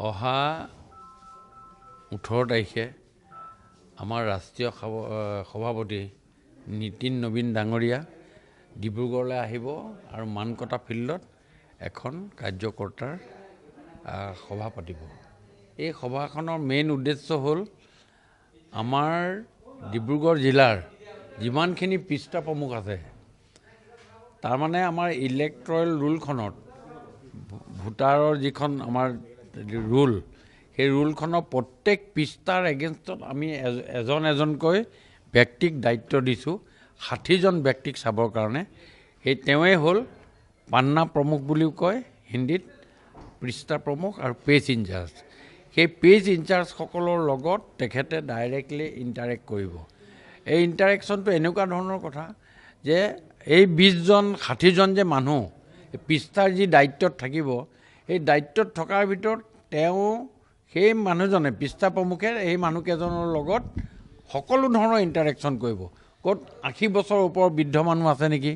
অহা 18 তাৰিখে আমাৰ ৰাষ্ট্ৰীয় সভাপতি নীতিন নবীন ডাঙৰীয়া ডিব্ৰুগড়লৈ আহিব আৰু মানকটা ফিল্ডত এখন কাৰ্যকৰ্তাৰ সভা পাতিব। এই সভাখনৰ মেইন উদ্দেশ্য হ'ল আমাৰ ডিব্ৰুগড় জিলাৰ যিমানখিনি পৃষ্ঠা প্ৰমুখ আছে তাৰমানে আমাৰ ইলেক্ট্ৰল ৰুলখনত ভোটাৰৰ যিখন আমাৰ ৰুল সেই ৰুলখনৰ প্ৰত্যেক পৃষ্ঠাৰ এগেইনষ্টত আমি এজন এজনকৈ ব্যক্তিক দায়িত্ব দিছোঁ 60জন ব্যক্তিক চাবৰ কাৰণে। সেই তেওঁৱেই হ'ল পান্না প্ৰমুখ বুলিও কয় হিন্দীত, পৃষ্ঠা প্ৰমুখ আৰু পেজ ইনচাৰ্জ। সেই পেজ ইনচাৰ্জসকলৰ লগত তেখেতে ডাইৰেক্টলি ইণ্টাৰেক্ট কৰিব। এই ইণ্টাৰেকশ্যনটো এনেকুৱা ধৰণৰ কথা যে এই 20জন 60জন যে মানুহ পৃষ্ঠাৰ যি দায়িত্বত থাকিব এই দায়িত্বত থকাৰ ভিতৰত তেওঁ সেই মানুহজনে পৃষ্ঠা প্ৰমুখে এই মানুহকেইজনৰ লগত সকলো ধৰণৰ ইণ্টাৰেকশ্যন কৰিব। ক'ত 80 বছৰ ওপৰৰ বৃদ্ধ মানুহ আছে নেকি,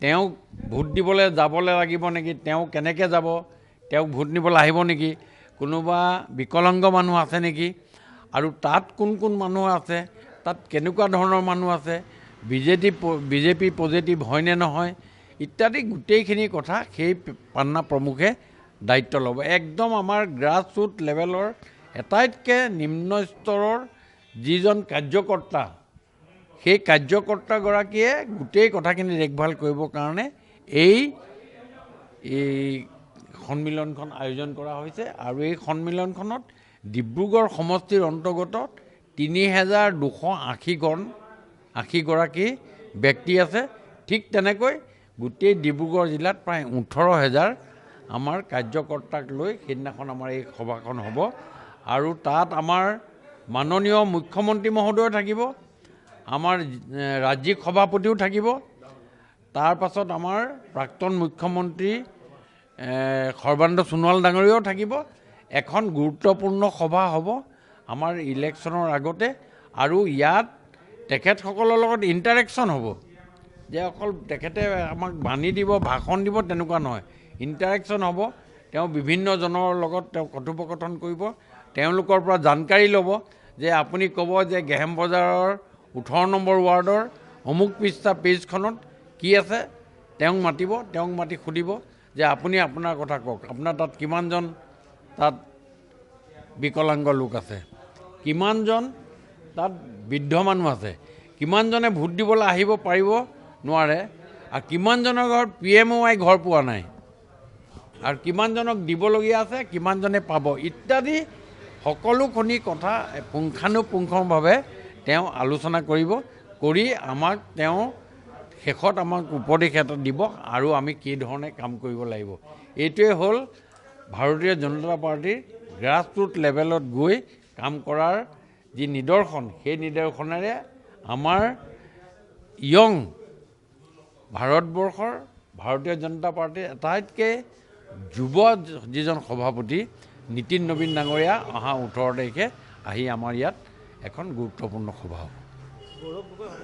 তেওঁক ভোট দিবলৈ যাবলৈ লাগিব নেকি, তেওঁ কেনেকৈ যাব, তেওঁক ভোট নিবলৈ আহিব নেকি, কোনোবা বিকলাংগ মানুহ আছে নেকি, আৰু তাত কোন কোন মানুহ আছে, তাত কেনেকুৱা ধৰণৰ মানুহ আছে, বিজেপি পজিটিভ হয়নে নহয় ইত্যাদি গোটেইখিনি কথা সেই পান্না প্ৰমুখে দায়িত্ব ল'ব। একদম আমাৰ গ্ৰাছ ৰুট লেভেলৰ এটাইতকৈ নিম্ন স্তৰৰ যিজন কাৰ্যকৰ্তা সেই কাৰ্যকৰ্তাগৰাকীয়ে গোটেই কথাখিনি দেখভাল কৰিবৰ কাৰণে এই সন্মিলনখন আয়োজন কৰা হৈছে। আৰু এই সন্মিলনখনত ডিব্ৰুগড় সমষ্টিৰ অন্তৰ্গত 3280গৰাকী ব্যক্তি আছে। ঠিক তেনেকৈ গোটেই ডিব্ৰুগড় জিলাত প্ৰায় 18,000 আমাৰ কাৰ্যকৰ্তাক লৈ সেইদিনাখন আমাৰ এই সভাখন হ'ব। আৰু তাত আমাৰ মাননীয় মুখ্যমন্ত্ৰী মহোদয় থাকিব, আমাৰ ৰাজ্যিক সভাপতিও থাকিব, তাৰ পাছত আমাৰ প্ৰাক্তন মুখ্যমন্ত্ৰী সৰ্বানন্দ সোণোৱাল ডাঙৰীয়াও থাকিব। এখন গুৰুত্বপূৰ্ণ সভা হ'ব আমাৰ ইলেকশ্যনৰ আগতে। আৰু ইয়াত তেখেতসকলৰ লগত ইণ্টাৰেকশ্যন হ'ব যে অকল তেখেতে আমাক বাণী দিব, ভাষণ দিব তেনেকুৱা নহয়, ইণ্টাৰেকশ্যন হ'ব। তেওঁ বিভিন্নজনৰ লগত তেওঁ কথোপকথন কৰিব, তেওঁলোকৰ পৰা জানকাৰী ল'ব যে আপুনি ক'ব যে গেহেম বজাৰৰ 18 নম্বৰ ৱাৰ্ডৰ অমুক পৃষ্ঠা পেজখনত কি আছে, তেওঁক মাতিব, তেওঁক মাতি সুধিব যে আপুনি আপোনাৰ কথা কওক, আপোনাৰ তাত কিমানজন তাত বিকলাংগ লোক আছে, কিমানজন তাত বৃদ্ধ মানুহ আছে, কিমানজনে ভোট দিবলৈ আহিব পাৰিব নোৱাৰে, আৰু কিমানজনৰ ঘৰত PMOI ঘৰ পোৱা নাই, আৰু কিমানজনক দিবলগীয়া আছে, কিমানজনে পাব ইত্যাদি সকলোখিনি কথা পুংখানুপুংখভাৱে তেওঁ আলোচনা কৰিব। কৰি আমাক তেওঁ শেষত আমাক উপদেশ এটা দিব আৰু আমি কি ধৰণে কাম কৰিব লাগিব। এইটোৱে হ'ল ভাৰতীয় জনতা পাৰ্টীৰ গ্ৰাছ ৰুট লেভেলত গৈ কাম কৰাৰ যি নিদৰ্শন, সেই নিদৰ্শনেৰে আমাৰ য়ং ভাৰতবৰ্ষৰ ভাৰতীয় জনতা পাৰ্টীৰ আটাইতকৈ যুৱ যিজন সভাপতি নীতিন নবীন ডাঙৰীয়া অহা 18 তাৰিখে আহি আমাৰ ইয়াত এখন গুৰুত্বপূৰ্ণ সভা হ'ব।